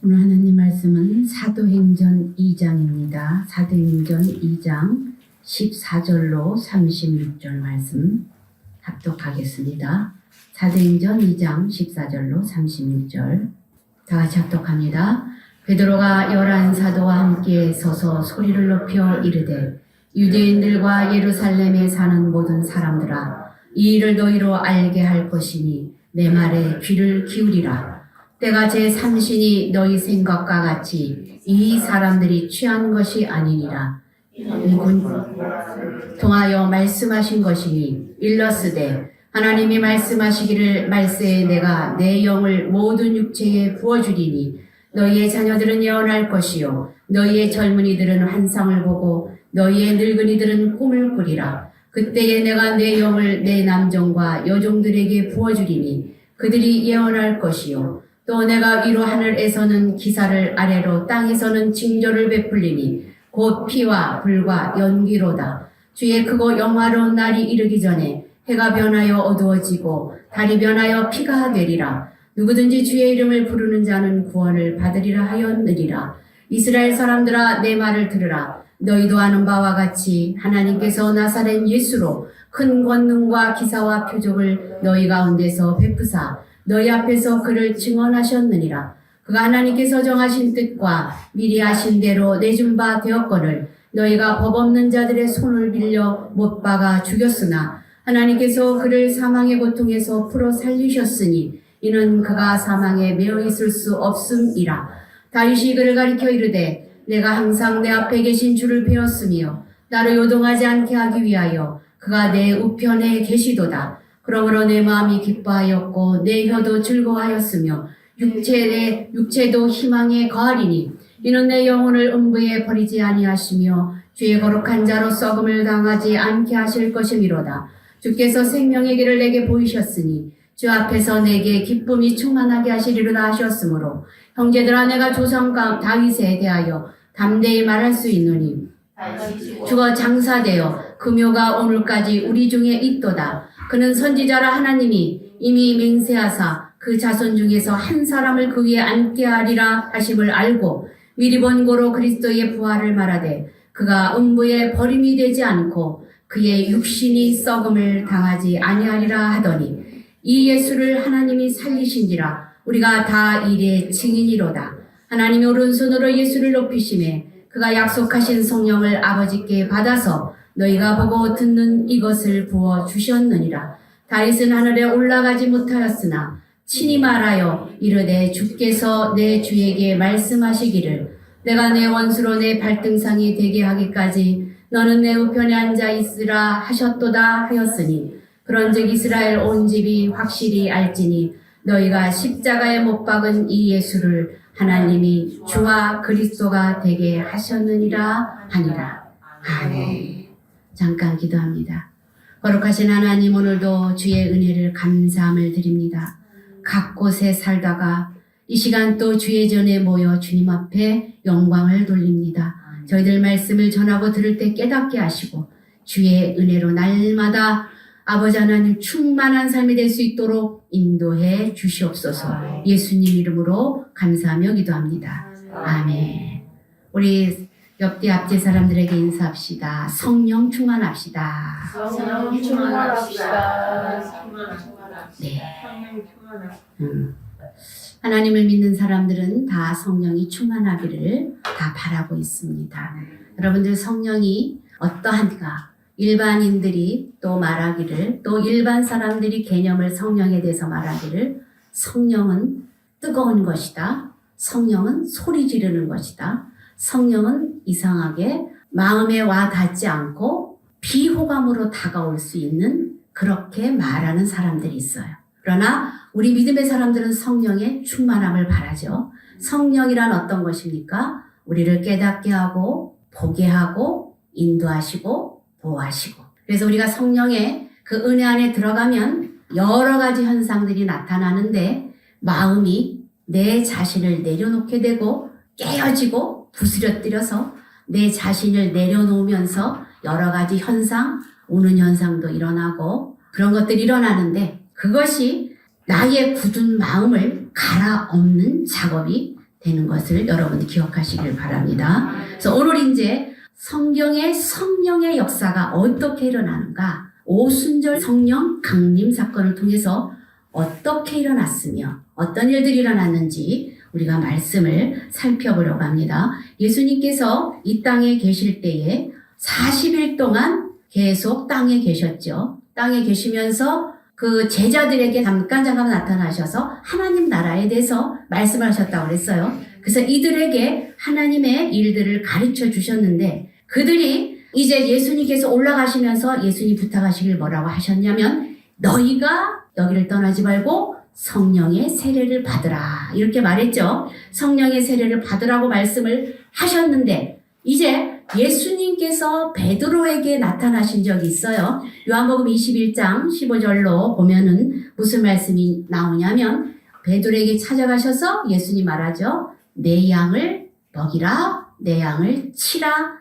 오늘 하나님 말씀은 사도행전 2장입니다. 사도행전 2장 14절로 36절 말씀 합독하겠습니다. 사도행전 2장 14절로 36절 다 같이 합독합니다. 베드로가 11사도와 함께 서서 소리를 높여 이르되 유대인들과 예루살렘에 사는 모든 사람들아, 이 일을 너희로 알게 할 것이니 내 말에 귀를 기울이라. 때가 제 삼신이 너희 생각과 같이 이 사람들이 취한 것이 아니니라. 이군 통하여 말씀하신 것이니 일러스되 하나님이 말씀하시기를 말세에 내가 내 영을 모든 육체에 부어주리니 너희의 자녀들은 예언할 것이요 너희의 젊은이들은 환상을 보고 너희의 늙은이들은 꿈을 꾸리라. 그때에 내가 내 영을 내 남종과 여종들에게 부어주리니 그들이 예언할 것이요 또 내가 위로 하늘에서는 기사를 아래로 땅에서는 징조를 베풀리니 곧 피와 불과 연기로다. 주의 크고 영화로운 날이 이르기 전에 해가 변하여 어두워지고 달이 변하여 피가 되리라. 누구든지 주의 이름을 부르는 자는 구원을 받으리라 하였느니라. 이스라엘 사람들아, 내 말을 들으라. 너희도 아는 바와 같이 하나님께서 나사렛 예수로 큰 권능과 기사와 표적을 너희 가운데서 베푸사 너희 앞에서 그를 증언하셨느니라. 그가 하나님께서 정하신 뜻과 미리 하신 대로 내준 바 되었거늘 너희가 법 없는 자들의 손을 빌려 못 박아 죽였으나 하나님께서 그를 사망의 고통에서 풀어 살리셨으니 이는 그가 사망에 매어 있을 수 없음이라. 다윗이 그를 가리켜 이르되 내가 항상 내 앞에 계신 주를 배웠으며 나를 요동하지 않게 하기 위하여 그가 내 우편에 계시도다. 그러므로 내 마음이 기뻐하였고 내 혀도 즐거워하였으며 육체도 희망에 거하리니 이는 내 영혼을 음부에 버리지 아니하시며 주의 거룩한 자로 썩음을 당하지 않게 하실 것이미로다. 주께서 생명의 길을 내게 보이셨으니 주 앞에서 내게 기쁨이 충만하게 하시리로다 하셨으므로 형제들아, 내가 조상 다윗에 대하여 담대히 말할 수 있노니 주가 장사되어 금요가 오늘까지 우리 중에 있도다. 그는 선지자라 하나님이 이미 맹세하사 그 자손 중에서 한 사람을 그 위에 앉게 하리라 하심을 알고 미리 번고로 그리스도의 부활을 말하되 그가 음부에 버림이 되지 않고 그의 육신이 썩음을 당하지 아니하리라 하더니 이 예수를 하나님이 살리신지라 우리가 다 이래 증인이로다. 하나님이 오른손으로 예수를 높이시매 그가 약속하신 성령을 아버지께 받아서 너희가 보고 듣는 이것을 부어 주셨느니라. 다윗은 하늘에 올라가지 못하였으나 친히 말하여 이르되 주께서 내 주에게 말씀하시기를 내가 내 원수로 내 발등상이 되게 하기까지 너는 내 우편에 앉아 있으라 하셨도다 하였으니 그런즉 이스라엘 온 집이 확실히 알지니 너희가 십자가에 못 박은 이 예수를 하나님이 주와 그리스도가 되게 하셨느니라 하니라. 아멘. 잠깐 기도합니다. 거룩하신 하나님, 오늘도 주의 은혜를 감사함을 드립니다. 각 곳에 살다가 이 시간 또 주의 전에 모여 주님 앞에 영광을 돌립니다. 저희들 말씀을 전하고 들을 때 깨닫게 하시고 주의 은혜로 날마다 아버지 하나님 충만한 삶이 될 수 있도록 인도해 주시옵소서. 예수님 이름으로 감사하며 기도합니다. 아멘. 우리 옆뒤 앞뒤 사람들에게 인사합시다. 성령 충만합시다. 성령 충만합시다. 네. 하나님을 믿는 사람들은 다 성령이 충만하기를 다 바라고 있습니다. 여러분들 성령이 어떠한가? 일반인들이 또 말하기를, 또 일반 사람들이 개념을 성령에 대해서 말하기를, 성령은 뜨거운 것이다. 성령은 소리 지르는 것이다. 성령은 이상하게 마음에 와 닿지 않고 비호감으로 다가올 수 있는, 그렇게 말하는 사람들이 있어요. 그러나 우리 믿음의 사람들은 성령의 충만함을 바라죠. 성령이란 어떤 것입니까? 우리를 깨닫게 하고 보게 하고 인도하시고 보호하시고. 그래서 우리가 성령의 그 은혜 안에 들어가면 여러 가지 현상들이 나타나는데 마음이 내 자신을 내려놓게 되고 깨어지고 부스러뜨려서 내 자신을 내려놓으면서 여러 가지 현상, 우는 현상도 일어나고 그런 것들이 일어나는데 그것이 나의 굳은 마음을 갈아엎는 작업이 되는 것을 여러분 기억하시길 바랍니다. 그래서 오늘 이제 성경의 성령의 역사가 어떻게 일어나는가, 오순절 성령 강림 사건을 통해서 어떻게 일어났으며 어떤 일들이 일어났는지 우리가 말씀을 살펴보려고 합니다. 예수님께서 이 땅에 계실 때에 40일 동안 계속 땅에 계셨죠. 땅에 계시면서 그 제자들에게 잠깐 나타나셔서 하나님 나라에 대해서 말씀을 하셨다고 그랬어요. 그래서 이들에게 하나님의 일들을 가르쳐 주셨는데 그들이 이제 예수님께서 올라가시면서 예수님 부탁하시길 뭐라고 하셨냐면 너희가 여기를 떠나지 말고 성령의 세례를 받으라 이렇게 말했죠. 성령의 세례를 받으라고 말씀을 하셨는데 이제 예수님께서 베드로에게 나타나신 적이 있어요. 요한복음 21장 15절로 보면은 무슨 말씀이 나오냐면 베드로에게 찾아가셔서 예수님 말하죠. 내 양을 먹이라, 내 양을 치라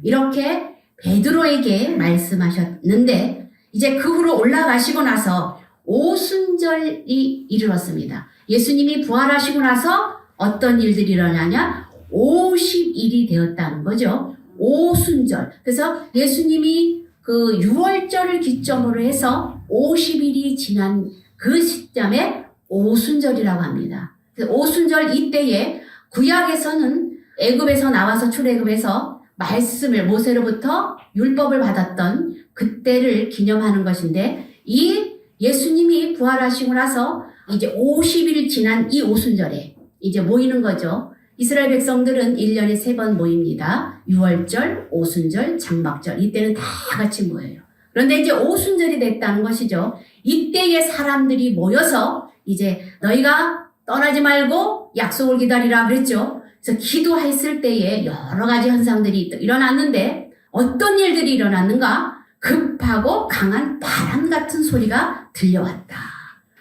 이렇게 베드로에게 말씀하셨는데 이제 그 후로 올라가시고 나서 오순절이 이르렀습니다. 예수님이 부활하시고 나서 어떤 일들이 일어나냐? 50일이 되었다는 거죠. 오순절. 그래서 예수님이 그 6월절을 기점으로 해서 50일이 지난 그 시점에 오순절이라고 합니다. 오순절 이때에 구약에서는 애굽에서 나와서 출애굽에서 말씀을 모세로부터 율법을 받았던 그때를 기념하는 것인데 이 예수님이 부활하시고 나서 이제 50일 지난 이 오순절에 이제 모이는 거죠. 이스라엘 백성들은 1년에 3번 모입니다. 6월절, 오순절, 장막절. 이때는 다 같이 모여요. 그런데 이제 오순절이 됐다는 것이죠. 이때에 사람들이 모여서 이제 너희가 떠나지 말고 약속을 기다리라 그랬죠. 그래서 기도했을 때에 여러 가지 현상들이 일어났는데 어떤 일들이 일어났는가? 급하고 강한 바람 같은 소리가 들려왔다.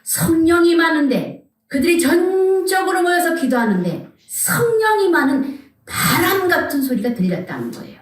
성령이 많은데 그들이 전적으로 모여서 기도하는데 성령이 많은 바람 같은 소리가 들렸다는 거예요.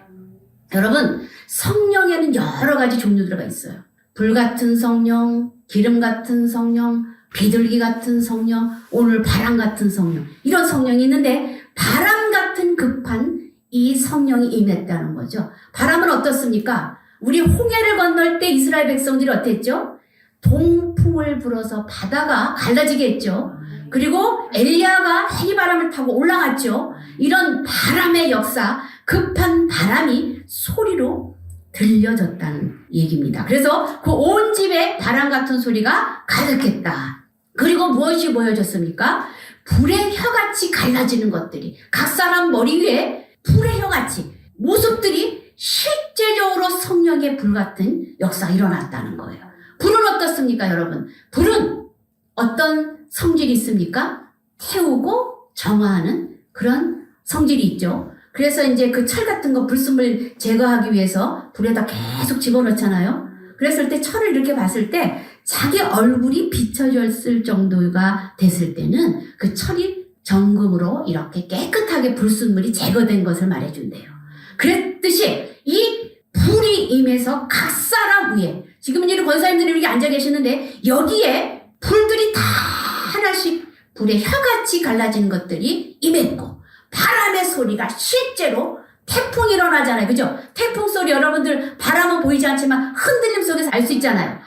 여러분, 성령에는 여러 가지 종류가 있어요. 불 같은 성령, 기름 같은 성령, 비둘기 같은 성령, 오늘 바람 같은 성령 이런 성령이 있는데 바람 같은 급한 이 성령이 임했다는 거죠. 바람은 어떻습니까? 우리 홍해를 건널 때 이스라엘 백성들이 어땠죠? 동풍을 불어서 바다가 갈라지게 했죠. 그리고 엘리야가 해리바람을 타고 올라갔죠. 이런 바람의 역사, 급한 바람이 소리로 들려졌다는 얘기입니다. 그래서 그 온 집에 바람 같은 소리가 가득했다. 그리고 무엇이 보여졌습니까? 불의 혀같이 갈라지는 것들이 각 사람 머리 위에 불의 혀같이 모습들이 실제적으로 성령의 불 같은 역사가 일어났다는 거예요. 불은 어떻습니까, 여러분? 불은 어떤 성질이 있습니까? 태우고 정화하는 그런 성질이 있죠. 그래서 이제 그 철 같은 거 불순물 제거하기 위해서 불에다 계속 집어넣잖아요. 그랬을 때 철을 이렇게 봤을 때 자기 얼굴이 비춰졌을 정도가 됐을 때는 그 철이 정금으로 이렇게 깨끗하게 불순물이 제거된 것을 말해준대요. 그랬듯이 이 불이 임해서 각 사람 위에 지금은 이런 권사님들이 이렇게 앉아 계시는데 여기에 불들이 다 하나씩 불의 혀같이 갈라지는 것들이 임했고 바람의 소리가 실제로 태풍이 일어나잖아요. 그죠? 태풍 소리 여러분들 바람은 보이지 않지만 흔들림 속에서 알 수 있잖아요.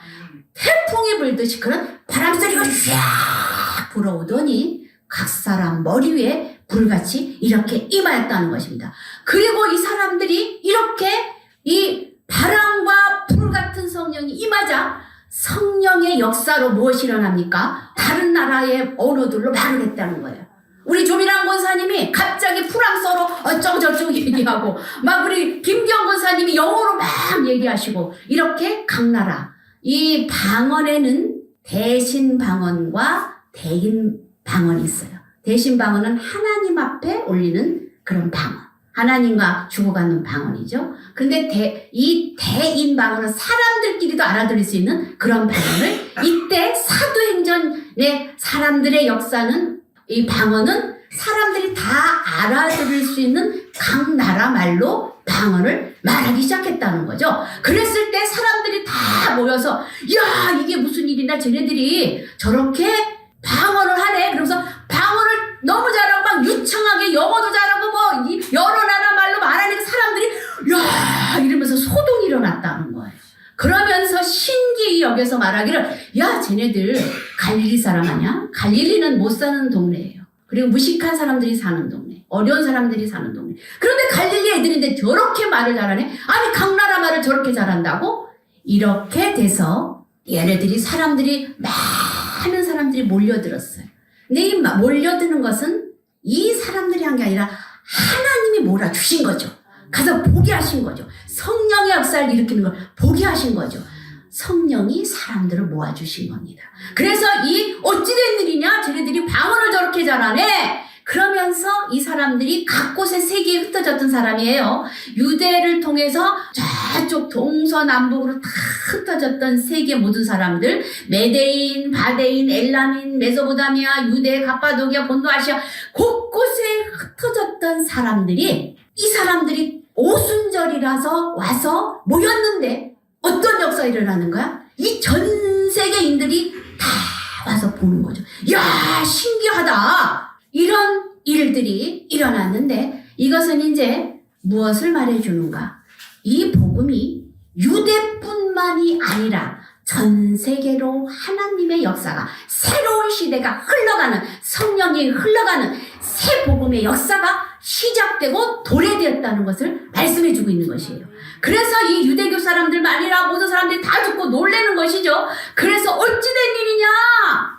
태풍이 불듯이 그런 바람 소리가 쫙 불어오더니 각 사람 머리 위에 불같이 이렇게 임하였다는 것입니다. 그리고 이 사람들이 이렇게 이 바람과 불 같은 성령이 임하자 성령의 역사로 무엇이 일어납니까? 다른 나라의 언어들로 말을 했다는 거예요. 우리 조미랑 권사님이 갑자기 프랑스어로 어쩌고저쩌고 얘기하고 막 우리 김경 권사님이 영어로 막 얘기하시고 이렇게 각 나라 이 방언에는 대신 방언과 대인 방언이 있어요. 대신 방언은 하나님 앞에 올리는 그런 방언. 하나님과 주고받는 방언이죠. 그런데 이 대인 방언은 사람들끼리도 알아들을 수 있는 그런 방언을 이때 사도행전의 사람들의 역사는 이 방언은 사람들이 다 알아들을 수 있는 각 나라 말로 방언을 말하기 시작했다는 거죠. 그랬을 때 사람들이 다 모여서 야 이게 무슨 일이나 쟤네들이 저렇게 방언을 하네. 그러면서 방언을 너무 잘하고 막 유창 여겨서 말하기를 야 쟤네들 갈릴리 사람 아니야? 갈릴리는 못 사는 동네예요. 그리고 무식한 사람들이 사는 동네, 어려운 사람들이 사는 동네. 그런데 갈릴리 애들인데 저렇게 말을 잘하네? 아니 강나라 말을 저렇게 잘한다고? 이렇게 돼서 얘네들이 많은 사람들이 몰려들었어요. 근데 이 몰려드는 것은 이 사람들이 한 게 아니라 하나님이 몰아주신 거죠. 가서 보게 하신 거죠. 성령의 역사를 일으키는 걸 보게 하신 거죠. 성령이 사람들을 모아주신 겁니다. 그래서 이 어찌된 일이냐? 쟤네들이 방언을 저렇게 잘하네? 그러면서 이 사람들이 각 곳에 세계에 흩어졌던 사람이에요. 유대를 통해서 저쪽 동서남북으로 다 흩어졌던 세계 모든 사람들, 메데인, 바데인, 엘라민, 메소포타미아, 유대, 갑바도기아, 본도아시아 곳곳에 흩어졌던 사람들이 이 사람들이 오순절이라서 와서 모였는데 어떤 역사가 일어나는 거야? 이 전 세계인들이 다 와서 보는 거죠. 야, 신기하다. 이런 일들이 일어났는데 이것은 이제 무엇을 말해주는가? 이 복음이 유대뿐만이 아니라 전 세계로 하나님의 역사가 새로운 시대가 흘러가는 성령이 흘러가는 새 복음의 역사가 시작되고 도래되었다는 것을 말씀해주고 있는 것이에요. 그래서 이 유대교 사람들만 아니라 모든 사람들이 다 듣고 놀라는 것이죠. 그래서 어찌된 일이냐?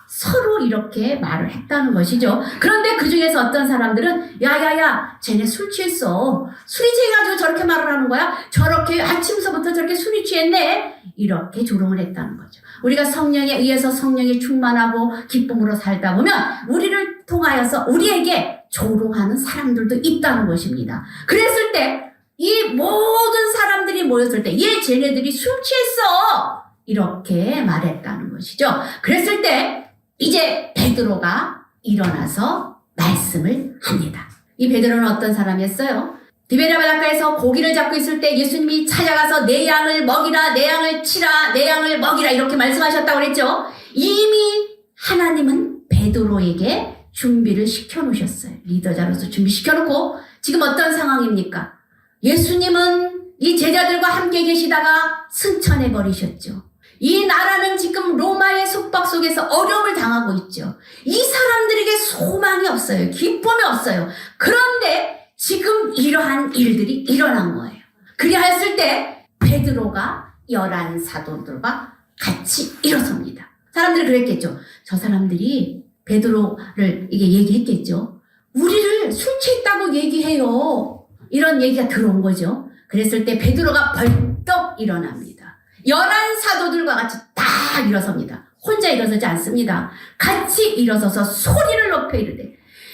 서로 이렇게 말을 했다는 것이죠. 그런데 그 중에서 어떤 사람들은 야야야 쟤네 술 취했어. 술이 취해가지고 저렇게 말을 하는 거야? 저렇게 아침서부터 저렇게 술이 취했네? 이렇게 조롱을 했다는 거죠. 우리가 성령에 의해서 성령에 충만하고 기쁨으로 살다 보면 우리를 통하여서 우리에게 조롱하는 사람들도 있다는 것입니다. 그랬을 때 이 모든 사람들이 모였을 때 얘 쟤네들이 술 취했어 이렇게 말했다는 것이죠. 그랬을 때 이제 베드로가 일어나서 말씀을 합니다. 이 베드로는 어떤 사람이었어요? 디베랴 바닷가에서 고기를 잡고 있을 때 예수님이 찾아가서 내 양을 먹이라, 내 양을 치라, 내 양을 먹이라 이렇게 말씀하셨다고 그랬죠. 이미 하나님은 베드로에게 준비를 시켜놓으셨어요. 리더자로서 준비시켜놓고 지금 어떤 상황입니까? 예수님은 이 제자들과 함께 계시다가 승천해버리셨죠. 이 나라는 지금 로마의 속박 속에서 어려움을 당하고 있죠. 이 사람들에게 소망이 없어요. 기쁨이 없어요. 그런데 지금 이러한 일들이 일어난 거예요. 그리하였을 때 베드로가 11 사도들과 같이 일어섭니다. 사람들이 그랬겠죠. 저 사람들이 베드로를 이게 얘기했겠죠. 우리를 술 취했다고 얘기해요. 이런 얘기가 들어온 거죠. 그랬을 때 베드로가 벌떡 일어납니다. 11 사도들과 같이 다 일어섭니다. 혼자 일어서지 않습니다. 같이 일어서서 소리를 높여 이르되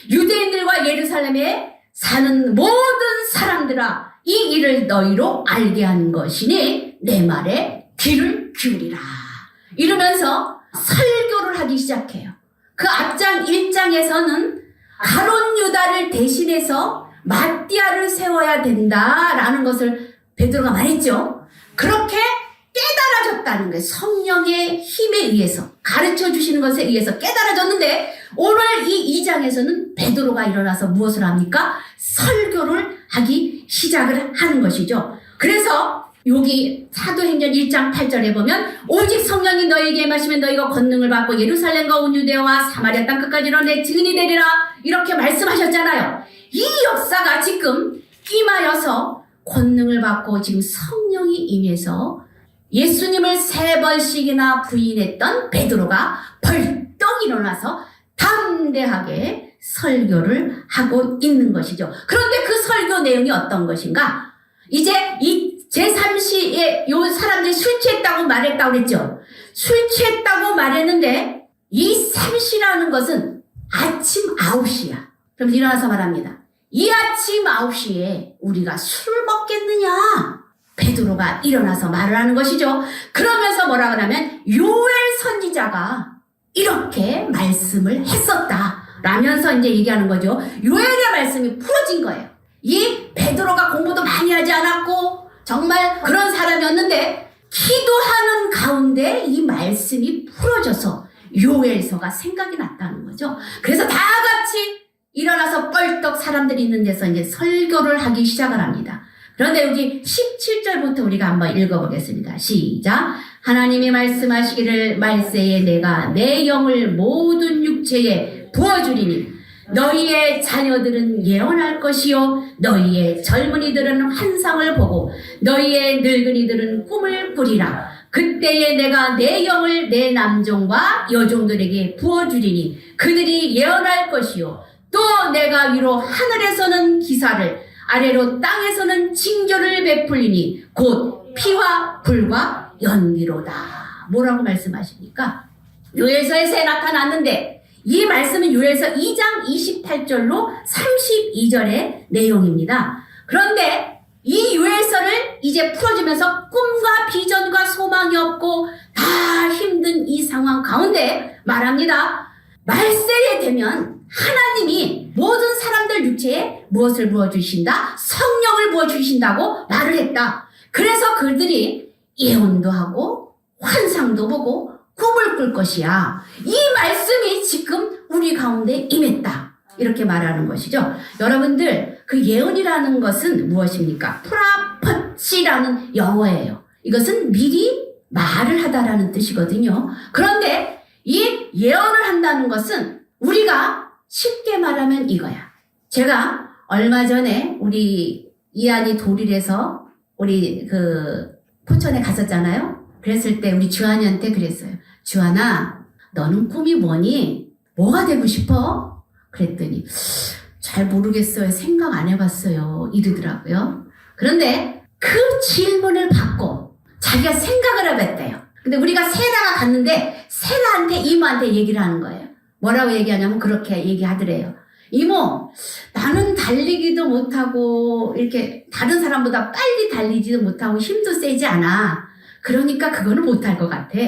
유대인들과 예루살렘에 사는 모든 사람들아 이 일을 너희로 알게 한 것이니 내 말에 귀를 기울이라 이러면서 설교를 하기 시작해요. 그 앞장 1장에서는 가룟 유다를 대신해서 마띠아를 세워야 된다라는 것을 베드로가 말했죠. 그렇게 깨달아졌다는 거예요. 성령의 힘에 의해서 가르쳐 주시는 것에 의해서 깨달아졌는데 오늘 이 2장에서는 베드로가 일어나서 무엇을 합니까? 설교를 하기 시작을 하는 것이죠. 그래서 여기 사도행전 1장 8절에 보면 오직 성령이 너희에게 임하시면 너희가 권능을 받고 예루살렘과 온 유대와 사마리아 땅끝까지로 내 증인이 되리라 이렇게 말씀하셨잖아요. 이 역사가 지금 임하여서 권능을 받고 지금 성령이 임해서 예수님을 3번씩이나 부인했던 베드로가 벌떡 일어나서 담대하게 설교를 하고 있는 것이죠. 그런데 그 설교 내용이 어떤 것인가? 이제 이 제3시에 요 사람들이 술 취했다고 말했다고 그랬죠. 술 취했다고 말했는데 이 3시라는 것은 아침 9시야. 그럼 일어나서 말합니다. 이 아침 9시에 우리가 술을 먹겠느냐? 베드로가 일어나서 말을 하는 것이죠. 그러면서 뭐라 그러면 요엘 선지자가 이렇게 말씀을 했었다 라면서 이제 얘기하는 거죠. 요엘의 말씀이 풀어진 거예요. 이 베드로가 공부도 많이 하지 않았고 정말 그런 사람이었는데 기도하는 가운데 이 말씀이 풀어져서 요엘서가 생각이 났다는 거죠. 그래서 다 같이 일어나서 뻘떡 사람들이 있는 데서 이제 설교를 하기 시작을 합니다. 그런데 여기 17절부터 우리가 한번 읽어보겠습니다. 시작. 하나님이 말씀하시기를 말세에 내가 내 영을 모든 육체에 부어주리니 너희의 자녀들은 예언할 것이요 너희의 젊은이들은 환상을 보고 너희의 늙은이들은 꿈을 꾸리라. 그때에 내가 내 영을 내 남종과 여종들에게 부어주리니 그들이 예언할 것이요 또 내가 위로 하늘에서는 기사를 아래로 땅에서는 징조를 베풀리니 곧 피와 불과 연기로다. 뭐라고 말씀하십니까? 요엘서에서 나타났는데 이 말씀은 요엘서 2장 28절로 32절의 내용입니다. 그런데 이 요엘서를 이제 풀어주면서 꿈과 비전과 소망이 없고 다 힘든 이 상황 가운데 말합니다. 말세에 되면 하나님이 모든 사람들 육체에 무엇을 부어주신다? 성령을 부어주신다고 말을 했다. 그래서 그들이 예언도 하고 환상도 보고 꿈을 꿀 것이야. 이 말씀이 지금 우리 가운데 임했다. 이렇게 말하는 것이죠. 여러분들, 그 예언이라는 것은 무엇입니까? 프라퍼치라는 영어예요. 이것은 미리 말을 하다라는 뜻이거든요. 그런데 이 예언을 한다는 것은 우리가 쉽게 말하면 이거야. 제가 얼마 전에 우리 이안이 도릴에서 우리 그 포천에 갔었잖아요. 그랬을 때 우리 주한이한테 그랬어요. 주한아, 너는 꿈이 뭐니? 뭐가 되고 싶어? 그랬더니 잘 모르겠어요. 생각 안 해봤어요. 이러더라고요. 그런데 그 질문을 받고 자기가 생각을 해봤대요. 근데 우리가 세라가 갔는데 세라한테 이모한테 얘기를 하는 거예요. 뭐라고 얘기하냐면 그렇게 얘기하더래요. 이모, 나는 달리기도 못하고 이렇게 다른 사람보다 빨리 달리지도 못하고 힘도 세지 않아. 그러니까 그거는 못할 것 같아.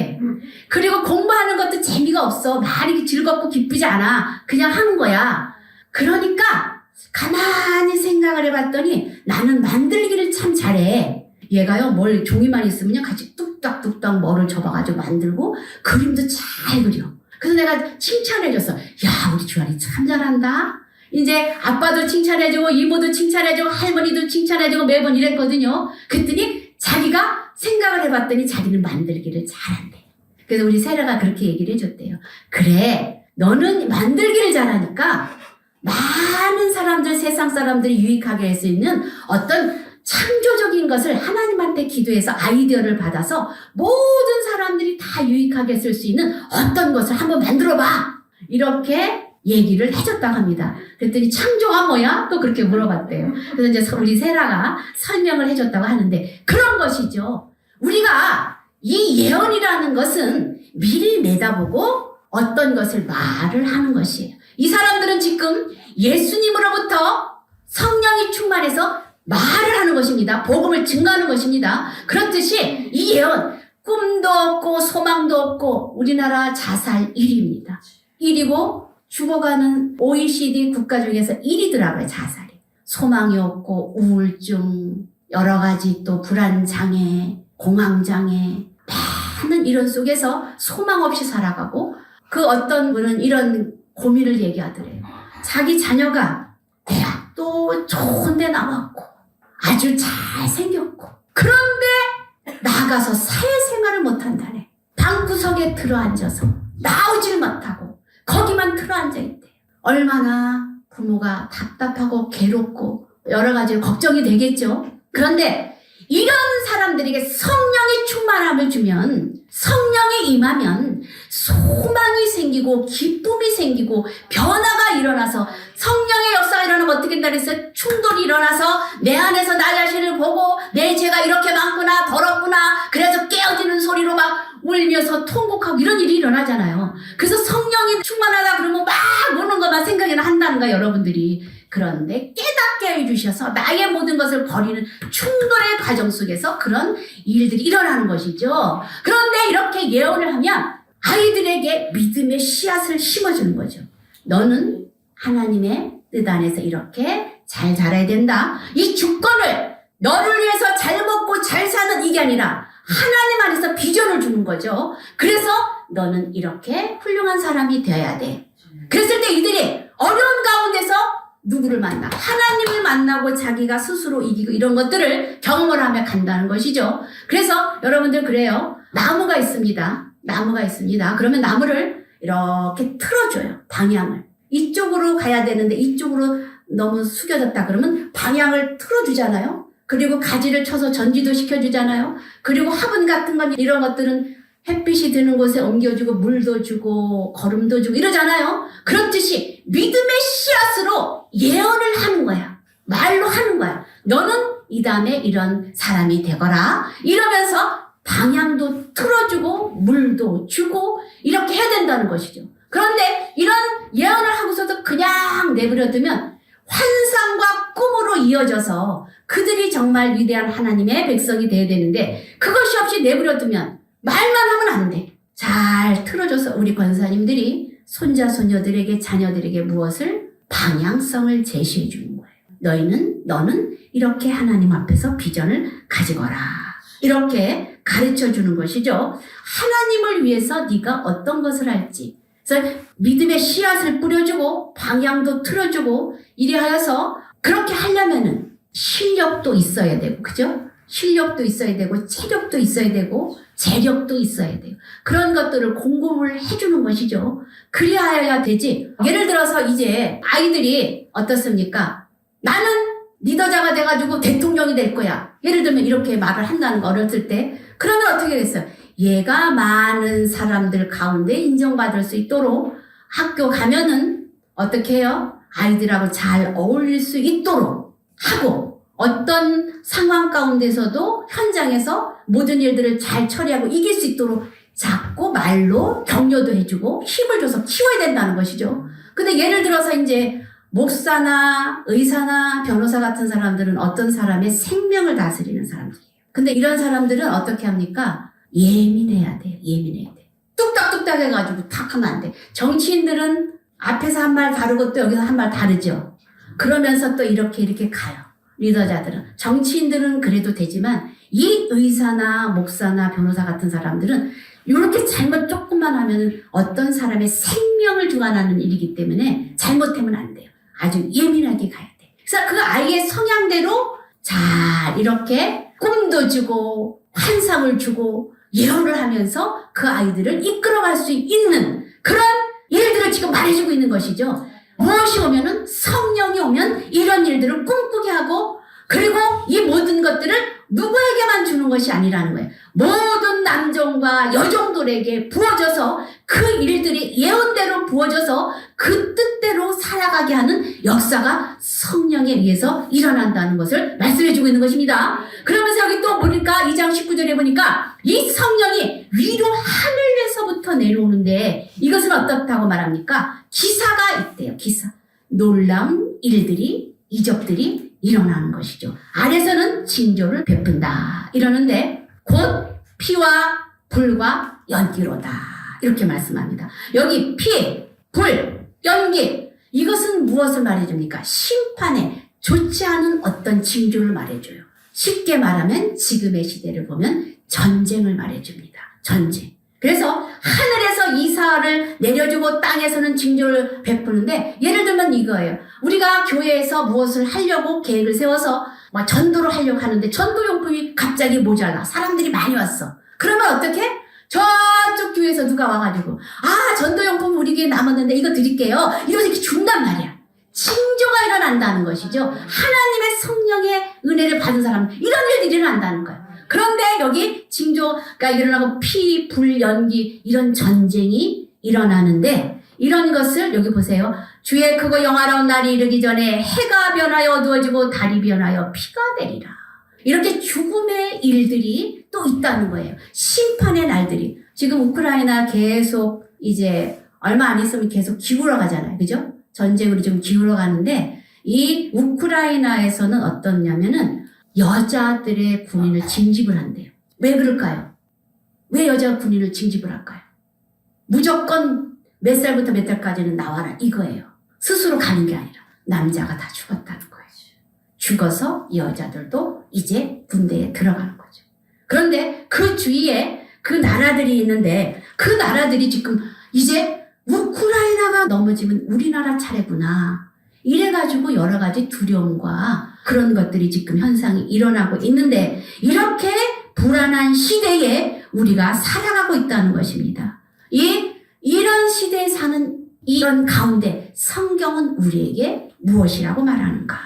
그리고 공부하는 것도 재미가 없어. 말이 즐겁고 기쁘지 않아. 그냥 하는 거야. 그러니까 가만히 생각을 해봤더니 나는 만들기를 참 잘해. 얘가요, 뭘 종이만 있으면요 같이 뚝딱뚝딱 뭐를 접어가지고 만들고 그림도 잘 그려. 그래서 내가 칭찬해줬어. 야, 우리 주한이 참 잘한다. 이제 아빠도 칭찬해주고 이모도 칭찬해주고 할머니도 칭찬해주고 매번 이랬거든요. 그랬더니 자기가 생각을 해봤더니 자기는 만들기를 잘한대. 그래서 우리 세라가 그렇게 얘기를 해줬대요. 그래, 너는 만들기를 잘하니까 많은 사람들, 세상 사람들이 유익하게 할 수 있는 어떤 창조적인 것을 하나님한테 기도해서 아이디어를 받아서 모든 사람들이 다 유익하게 쓸 수 있는 어떤 것을 한번 만들어봐. 이렇게 얘기를 해줬다고 합니다. 그랬더니 창조가 뭐야? 또 그렇게 물어봤대요. 그래서 이제 우리 세라가 설명을 해줬다고 하는데 그런 것이죠. 우리가 이 예언이라는 것은 미리 내다보고 어떤 것을 말을 하는 것이에요. 이 사람들은 지금 예수님으로부터 성령이 충만해서 말을 하는 것입니다. 복음을 증거하는 것입니다. 그렇듯이 이 예언, 꿈도 없고 소망도 없고 우리나라 자살 1위입니다. 1위고 죽어가는 OECD 국가 중에서 1위더라고요, 자살이. 소망이 없고 우울증, 여러 가지 또 불안장애, 공황장애, 많은 이런 속에서 소망 없이 살아가고 그 어떤 분은 이런 고민을 얘기하더래요. 자기 자녀가 대학도 좋은 데 나왔고 아주 잘생겼고 그런데 나가서 사회생활을 못한다네. 방구석에 들어앉아서 나오질 못하고 거기만 들어앉아있대. 얼마나 부모가 답답하고 괴롭고 여러 가지 걱정이 되겠죠. 그런데 이런 사람들에게 성령의 충만함을 주면, 성령이 임하면 소망이 생기고 기쁨이 생기고 변화가 일어나서 성령의 역사가 일어나면 어떻게 된다 그랬어요? 충돌이 일어나서 내 안에서 나 자신을 보고 내 죄가 이렇게 많구나, 더럽구나, 그래서 깨어지는 소리로 막 울면서 통곡하고 이런 일이 일어나잖아요. 그래서 성령이 충만하다 그러면 막 우는 것만 생각이나 한다는 거야, 여러분들이. 그런데 깨닫게 해주셔서 나의 모든 것을 버리는 충돌의 과정 속에서 그런 일들이 일어나는 것이죠. 그런데 이렇게 예언을 하면 아이들에게 믿음의 씨앗을 심어주는 거죠. 너는 하나님의 뜻 안에서 이렇게 잘 자라야 된다. 이 주권을 너를 위해서 잘 먹고 잘 사는 이게 아니라 하나님 안에서 비전을 주는 거죠. 그래서 너는 이렇게 훌륭한 사람이 되어야 돼. 그랬을 때 이들이 어려운 가운데서 누구를 만나? 하나님을 만나고 자기가 스스로 이기고 이런 것들을 경험을 하며 간다는 것이죠. 그래서 여러분들 그래요. 나무가 있습니다. 나무가 있습니다. 그러면 나무를 이렇게 틀어줘요. 방향을. 이쪽으로 가야 되는데 이쪽으로 너무 숙여졌다 그러면 방향을 틀어주잖아요. 그리고 가지를 쳐서 전지도 시켜주잖아요. 그리고 화분 같은 건 이런 것들은 햇빛이 드는 곳에 옮겨주고 물도 주고 거름도 주고 이러잖아요. 그렇듯이 믿음의 씨앗으로 예언을 하는 거야. 말로 하는 거야. 너는 이 다음에 이런 사람이 되거라. 이러면서 방향도 틀어주고 물도 주고 이렇게 해야 된다는 것이죠. 그런데 이런 예언을 하고서도 그냥 내버려두면 환상과 꿈으로 이어져서 그들이 정말 위대한 하나님의 백성이 되어야 되는데 그것이 없이 내버려두면 말만 하면 안 돼. 잘 틀어줘서 우리 권사님들이 손자 손녀들에게 자녀들에게 무엇을 방향성을 제시해 주는 거예요. 너는 이렇게 하나님 앞에서 비전을 가지거라. 이렇게 가르쳐 주는 것이죠. 하나님을 위해서 네가 어떤 것을 할지. 그래서 믿음의 씨앗을 뿌려주고 방향도 틀어주고 이래하여서 그렇게 하려면은 실력도 있어야 되고, 그죠? 실력도 있어야 되고, 체력도 있어야 되고, 재력도 있어야 돼요. 그런 것들을 공급을 해주는 것이죠. 그리하여야 되지. 예를 들어서 이제 아이들이 어떻습니까? 나는 리더자가 돼가지고 대통령이 될 거야. 예를 들면 이렇게 말을 한다는 거 어렸을 때. 그러면 어떻게 됐어요? 얘가 많은 사람들 가운데 인정받을 수 있도록 학교 가면은 어떻게 해요? 아이들하고 잘 어울릴 수 있도록 하고 어떤 상황 가운데서도 현장에서 모든 일들을 잘 처리하고 이길 수 있도록 자꾸 말로 격려도 해주고 힘을 줘서 키워야 된다는 것이죠. 근데 예를 들어서 이제 목사나 의사나 변호사 같은 사람들은 어떤 사람의 생명을 다스리는 사람들이에요. 근데 이런 사람들은 어떻게 합니까? 예민해야 돼요. 예민해야 돼. 뚝딱뚝딱 해가지고 탁 하면 안 돼. 정치인들은 앞에서 한 말 다르고 또 여기서 한 말 다르죠. 그러면서 또 이렇게 가요. 리더자들은. 정치인들은 그래도 되지만 이 의사나 목사나 변호사 같은 사람들은 이렇게 잘못 조금만 하면 어떤 사람의 생명을 주관하는 일이기 때문에 잘못하면 안 돼요. 아주 예민하게 가야 돼. 그래서 그 아이의 성향대로 잘 이렇게 꿈도 주고 환상을 주고 예언을 하면서 그 아이들을 이끌어갈 수 있는 그런 일들을 지금 말해주고 있는 것이죠. 무엇이 오면은 성령이 오면 이런 일들을 꿈꾸게 하고 그리고 이 모든 것들을 누구에게만 주는 것이 아니라는 거예요. 모든 남종과 여종들에게 부어져서 그 일들이 예언대로 부어져서 그 뜻대로 살아가게 하는 역사가 성령에 의해서 일어난다는 것을 말씀해주고 있는 것입니다. 그러면서 여기 또 보니까 2장 19절에 보니까 이 성령이 위로 하늘에서부터 내려오는데 이것은 어떻다고 말합니까? 기사가 있대요. 기사. 놀라운 일들이 이적들이 일어나는 것이죠. 아래서는 징조를 베푼다 이러는데 곧 피와 불과 연기로다 이렇게 말씀합니다. 여기 피, 불, 연기 이것은 무엇을 말해줍니까? 심판에 좋지 않은 어떤 징조를 말해줘요. 쉽게 말하면 지금의 시대를 보면 전쟁을 말해줍니다. 전쟁. 그래서 하늘에서 이사를 내려주고 땅에서는 징조를 베푸는데 예를 들면 이거예요. 우리가 교회에서 무엇을 하려고 계획을 세워서 전도를 하려고 하는데 전도용품이 갑자기 모자라. 사람들이 많이 왔어. 그러면 어떻게? 저쪽 교회에서 누가 와가지고 전도용품 우리 교회에 남았는데 이거 드릴게요. 이러면서 이렇게 준단 말이야. 징조가 일어난다는 것이죠. 하나님의 성령의 은혜를 받은 사람 이런 일들이 일어난다는 거예요. 그런데 여기 징조가 일어나고 피, 불, 연기 이런 전쟁이 일어나는데 이런 것을 여기 보세요. 주의 크고 영화로운 날이 이르기 전에 해가 변하여 어두워지고 달이 변하여 피가 되리라. 이렇게 죽음의 일들이 또 있다는 거예요. 심판의 날들이. 지금 우크라이나 계속 이제 얼마 안 있으면 계속 기울어 가잖아요. 그죠? 전쟁으로 좀 기울어 가는데 이 우크라이나에서는 어떻냐면은 여자들의 군인을 징집을 한대요. 왜 그럴까요? 왜 여자 군인을 징집을 할까요? 무조건 몇 살부터 몇 살까지는 나와라 이거예요. 스스로 가는 게 아니라 남자가 다 죽었다는 거예요. 죽어서 여자들도 이제 군대에 들어가는 거죠. 그런데 그 주위에 그 나라들이 있는데 그 나라들이 지금 이제 우크라이나가 넘어지면 우리나라 차례구나. 이래가지고 여러 가지 두려움과 그런 것들이 지금 현상이 일어나고 있는데 이렇게 불안한 시대에 우리가 살아가고 있다는 것입니다. 이런 시대에 사는 이런 가운데 성경은 우리에게 무엇이라고 말하는가?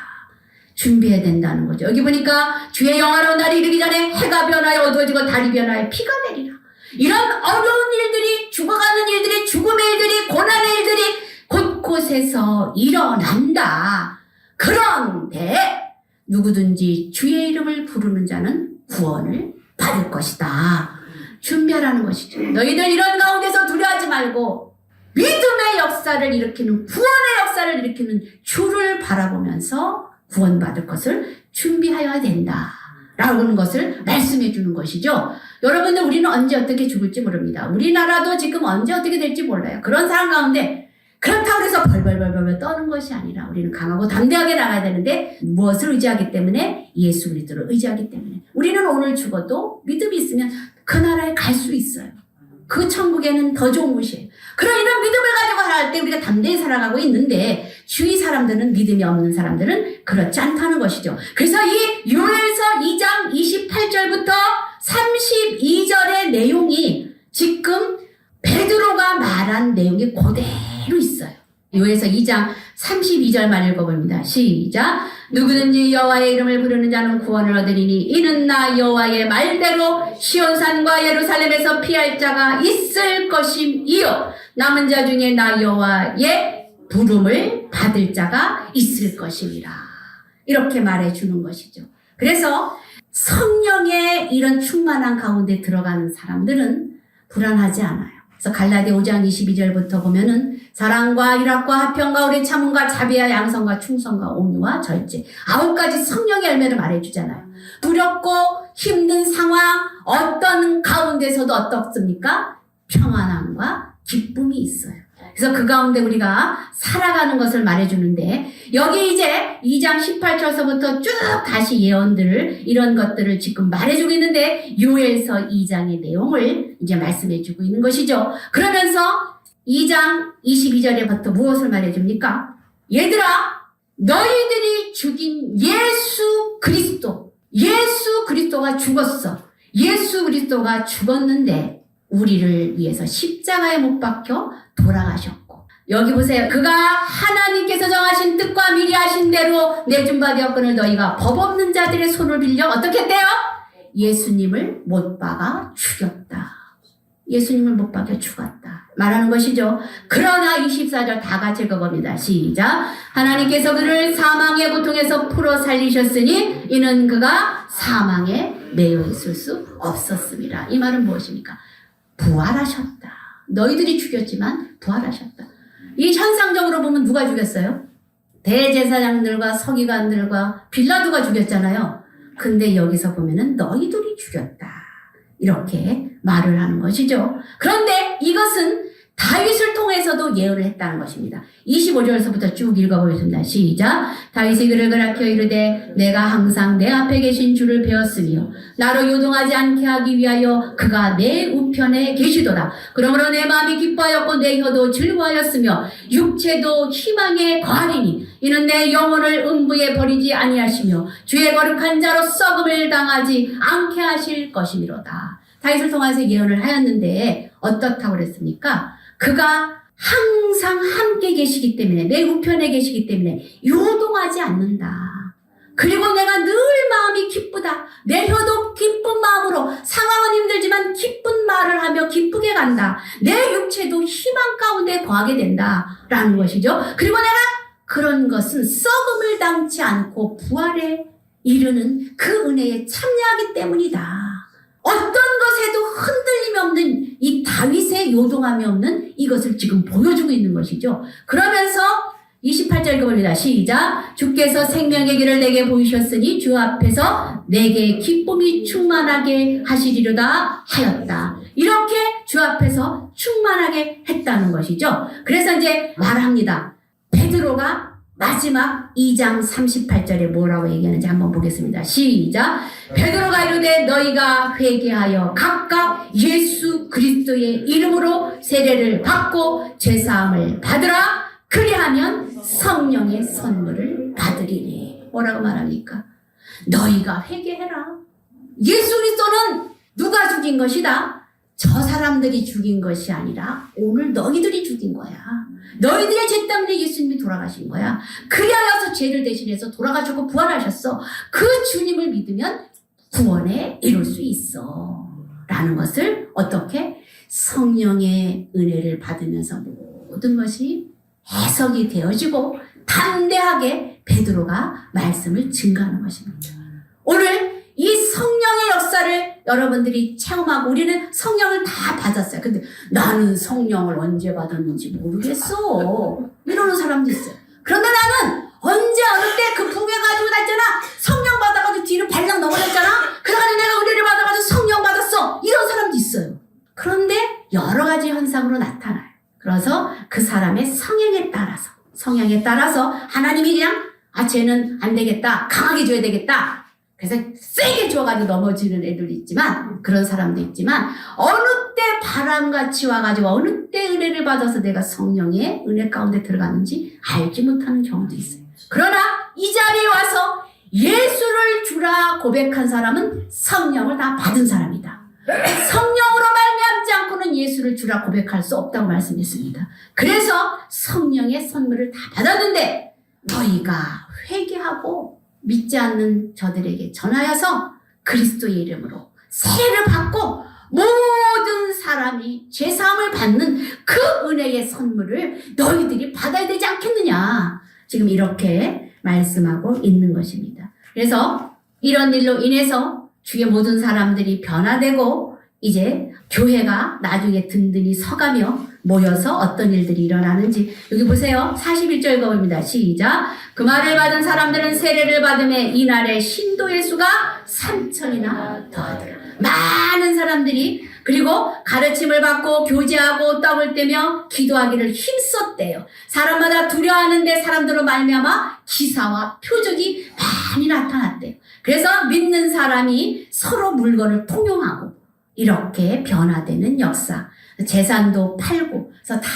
준비해야 된다는 거죠. 여기 보니까 주의 영화로운 날이 이르기 전에 해가 변하여 어두워지고 달이 변하여 비가 내리라. 이런 어려운 일들이, 죽어가는 일들이, 죽음의 일들이, 고난의 일들이 곳곳에서 일어난다. 그런데 누구든지 주의 이름을 부르는 자는 구원을 받을 것이다. 준비하라는 것이죠. 너희들 이런 가운데서 두려워하지 말고 믿음의 역사를 일으키는, 구원의 역사를 일으키는 주를 바라보면서 구원받을 것을 준비하여야 된다. 라고 하는 것을 말씀해 주는 것이죠. 여러분들, 우리는 언제 어떻게 죽을지 모릅니다. 우리나라도 지금 언제 어떻게 될지 몰라요. 그런 상황 가운데 그렇다고 해서 벌벌벌벌 떠는 것이 아니라 우리는 강하고 담대하게 나가야 되는데, 무엇을 의지하기 때문에? 예수 그리스도를 의지하기 때문에. 우리는 오늘 죽어도 믿음이 있으면 그 나라에 갈 수 있어요. 그 천국에는 더 좋은 곳이에요. 그런 이런 믿음을 가지고 살아갈 때 우리가 담대히 살아가고 있는데, 주위 사람들은, 믿음이 없는 사람들은 그렇지 않다는 것이죠. 그래서 이 요엘서 2장 28절부터 32절의 내용이 지금 베드로가 말한 내용이 그대로 있어요. 요엘서 2장 32절만 읽어봅니다. 시작. 누구든지 여호와의 이름을 부르는 자는 구원을 얻으리니 이는 나 여호와의 말대로 시온산과 예루살렘에서 피할 자가 있을 것임이요 남은 자 중에 나 여호와의 부름을 받을 자가 있을 것임이라. 이렇게 말해주는 것이죠. 그래서 성령의 이런 충만한 가운데 들어가는 사람들은 불안하지 않아요. 그래서 갈라디아 5장 22절부터 보면은 사랑과 희락과 화평과 오래 참음과 자비와 양성과 충성과 온유와 절제, 9가지 성령의 열매를 말해주잖아요. 두렵고 힘든 상황 어떤 가운데서도 어떻습니까? 평안함과 기쁨이 있어요. 그래서 그 가운데 우리가 살아가는 것을 말해주는데, 여기 이제 2장 18절서부터 쭉 다시 예언들을, 이런 것들을 지금 말해주고 있는데, 요엘서 2장의 내용을 이제 말씀해주고 있는 것이죠. 그러면서 2장 22절에부터 무엇을 말해줍니까? 얘들아, 너희들이 죽인 예수 그리스도가 죽었어. 예수 그리스도가 죽었는데 우리를 위해서 십자가에 못 박혀 돌아가셨고, 여기 보세요. 그가 하나님께서 정하신 뜻과 미리 하신 대로 내준 바 되었거늘 너희가 법 없는 자들의 손을 빌려 어떻게 했대요? 예수님을 못 박아 죽였다. 예수님을 못 박여 죽었다 말하는 것이죠. 그러나 24절 다 같이 읽어봅니다. 시작. 하나님께서 그를 사망의 고통에서 풀어 살리셨으니 이는 그가 사망에 매여 있을 수 없었습니다. 이 말은 무엇입니까? 부활하셨다. 너희들이 죽였지만 부활하셨다. 이 현상적으로 보면 누가 죽였어요? 대제사장들과 서기관들과 빌라도가 죽였잖아요. 근데 여기서 보면은 너희들이 죽였다. 이렇게 말을 하는 것이죠. 그런데 이것은 다윗을 통해서도 예언을 했다는 것입니다. 25절에서부터 쭉 읽어보겠습니다. 시작. 다윗이 그를 가르쳐 이르되 내가 항상 내 앞에 계신 주를 배웠으며 나로 요동하지 않게 하기 위하여 그가 내 우편에 계시도다. 그러므로 내 마음이 기뻐하였고 내 혀도 즐거워하였으며 육체도 희망에 거하리니 이는 내 영혼을 음부에 버리지 아니하시며 주의 거룩한 자로 썩음을 당하지 않게 하실 것이미로다. 다윗을 통해서 예언을 하였는데 어떻다고 그랬습니까? 그가 항상 함께 계시기 때문에, 내 우편에 계시기 때문에 요동하지 않는다. 그리고 내가 늘 마음이 기쁘다. 내 혀도 기쁜 마음으로, 상황은 힘들지만 기쁜 말을 하며 기쁘게 간다. 내 육체도 희망 가운데 거하게 된다. 라는 것이죠. 그리고 내가 그런 것은 썩음을 당치 않고 부활에 이르는 그 은혜에 참여하기 때문이다. 어떤 것에도 흔들림이 없는 이 다윗의 요동함이 없는 이것을 지금 보여주고 있는 것이죠. 그러면서 28절 읽어봅니다. 시작. 주께서 생명의 길을 내게 보이셨으니 주 앞에서 내게 기쁨이 충만하게 하시리로다 하였다. 이렇게 주 앞에서 충만하게 했다는 것이죠. 그래서 이제 말합니다. 베드로가 마지막 2장 38절에 뭐라고 얘기하는지 한번 보겠습니다. 시작. 베드로가 이르되 너희가 회개하여 각각 예수 그리스도의 이름으로 세례를 받고 죄사함을 받으라. 그리하면 성령의 선물을 받으리니. 뭐라고 말합니까? 너희가 회개해라. 예수 그리스도는 누가 죽인 것이다? 저 사람들이 죽인 것이 아니라 오늘 너희들이 죽인 거야. 너희들의 죄 때문에 예수님이 돌아가신 거야. 그리하여서 죄를 대신해서 돌아가셨고 부활하셨어. 그 주님을 믿으면 구원에 이룰 수 있어. 라는 것을 어떻게? 성령의 은혜를 받으면서 모든 것이 해석이 되어지고 담대하게 베드로가 말씀을 증거하는 것입니다. 오늘 이 성령의 역사를 여러분들이 체험하고 우리는 성령을 다 받았어요. 근데 나는 성령을 언제 받았는지 모르겠어. 이러는 사람도 있어요. 그런데 나는 언제 어느 때 그 붕괴 가지고 다녔잖아. 성령 받아가지고 뒤로 발랑 넘어졌잖아. 그래가지고 내가 은혜를 받아가지고 성령 받았어. 이런 사람도 있어요. 그런데 여러 가지 현상으로 나타나요. 그래서 그 사람의 성향에 따라서 하나님이 그냥 쟤는 안 되겠다. 강하게 줘야 되겠다. 그래서 세게 줘가지고 넘어지는 애들도 있지만 그런 사람도 있지만 어느 때 바람같이 와가지고 어느 때 은혜를 받아서 내가 성령의 은혜 가운데 들어갔는지 알지 못하는 경우도 있어요. 그러나 이 자리에 와서 예수를 주라 고백한 사람은 성령을 다 받은 사람이다. 성령으로 말미암지 않고는 예수를 주라 고백할 수 없다고 말씀했습니다. 그래서 성령의 선물을 다 받았는데 너희가 회개하고 믿지 않는 저들에게 전하여서 그리스도의 이름으로 세례를 받고 모든 사람이 죄사함을 받는 그 은혜의 선물을 너희들이 받아야 되지 않겠느냐. 지금 이렇게 말씀하고 있는 것입니다. 그래서 이런 일로 인해서 주의 모든 사람들이 변화되고 이제 교회가 나중에 든든히 서가며 모여서 어떤 일들이 일어나는지 여기 보세요. 41절 읽어봅니다. 시작. 그 말을 받은 사람들은 세례를 받음에 이날의 신도의 수가 3,000이나 더하더라. 많은 사람들이 그리고 가르침을 받고 교제하고 떡을 떼며 기도하기를 힘썼대요. 사람마다 두려워하는데 사람들로 말미암아 기사와 표적이 많이 나타났대요. 그래서 믿는 사람이 서로 물건을 통용하고 이렇게 변화되는 역사. 재산도 팔고 그래서 다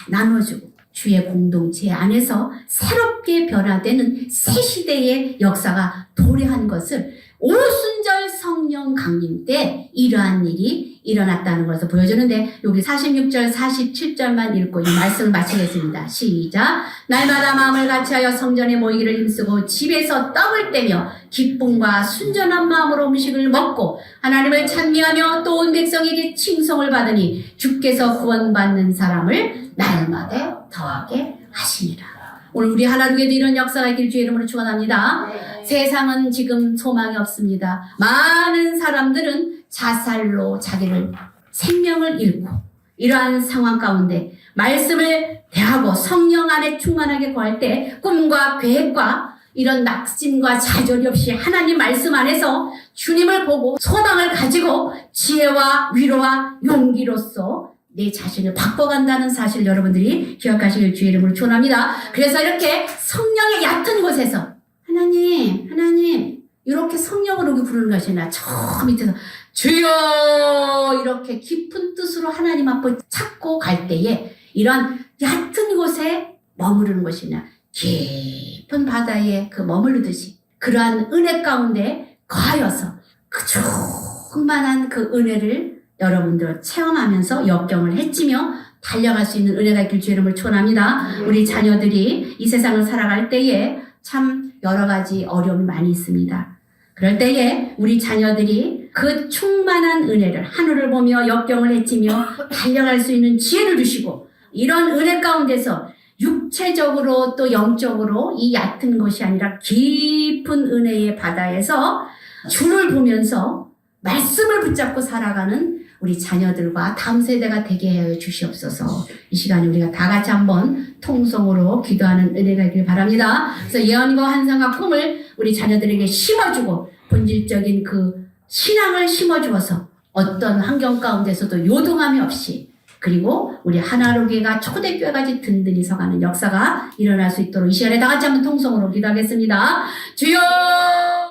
나눠주고 주의 공동체 안에서 새롭게 변화되는 새 시대의 역사가 도래한 것을 오순절 성령 강림 때 이러한 일이 일어났다는 것을 보여주는데 여기 46절 47절만 읽고 이 말씀을 마치겠습니다. 시작. 날마다 마음을 같이하여 성전에 모이기를 힘쓰고 집에서 떡을 떼며 기쁨과 순전한 마음으로 음식을 먹고 하나님을 찬미하며 또 온 백성에게 칭송을 받으니 주께서 구원받는 사람을 날마다 더하게 하시니라. 오늘 우리 하나님께도 이런 역사가 있길 주의 이름으로 축원합니다. 세상은 지금 소망이 없습니다. 많은 사람들은 자살로 자기를 생명을 잃고 이러한 상황 가운데 말씀을 대하고 성령 안에 충만하게 거할 때 꿈과 계획과 이런 낙심과 좌절이 없이 하나님 말씀 안에서 주님을 보고 소망을 가지고 지혜와 위로와 용기로서 내 자신을 바꿔간다는 사실 여러분들이 기억하시길 주의 이름으로 축원합니다. 그래서 이렇게 성령의 얕은 곳에서 하나님 이렇게 성령으로 부르는 것이 아니라 저 밑에서 주여 이렇게 깊은 뜻으로 하나님 앞을 찾고 갈 때에 이런 얕은 곳에 머무르는 것이 아니라 깊은 바다에 그 머무르듯이 그러한 은혜 가운데 거하여서 그 충만한 그 은혜를 여러분들 체험하면서 역경을 헤치며 달려갈 수 있는 은혜가 있길 주의 이름을 축원합니다. 우리 자녀들이 이 세상을 살아갈 때에 참 여러 가지 어려움이 많이 있습니다. 그럴 때에 우리 자녀들이 그 충만한 은혜를 하늘을 보며 역경을 헤치며 달려갈 수 있는 지혜를 주시고 이런 은혜 가운데서 육체적으로 또 영적으로 이 얕은 것이 아니라 깊은 은혜의 바다에서 주를 보면서 말씀을 붙잡고 살아가는 우리 자녀들과 다음 세대가 되게 해 주시옵소서. 이 시간에 우리가 다 같이 한번 통성으로 기도하는 은혜가 있길 바랍니다. 그래서 예언과 환상과 꿈을 우리 자녀들에게 심어주고 본질적인 그 신앙을 심어주어서 어떤 환경 가운데서도 요동함이 없이 그리고 우리 하나로교회가 초대교회까지 든든히 서가는 역사가 일어날 수 있도록 이 시간에 다 같이 한번 통성으로 기도하겠습니다. 주여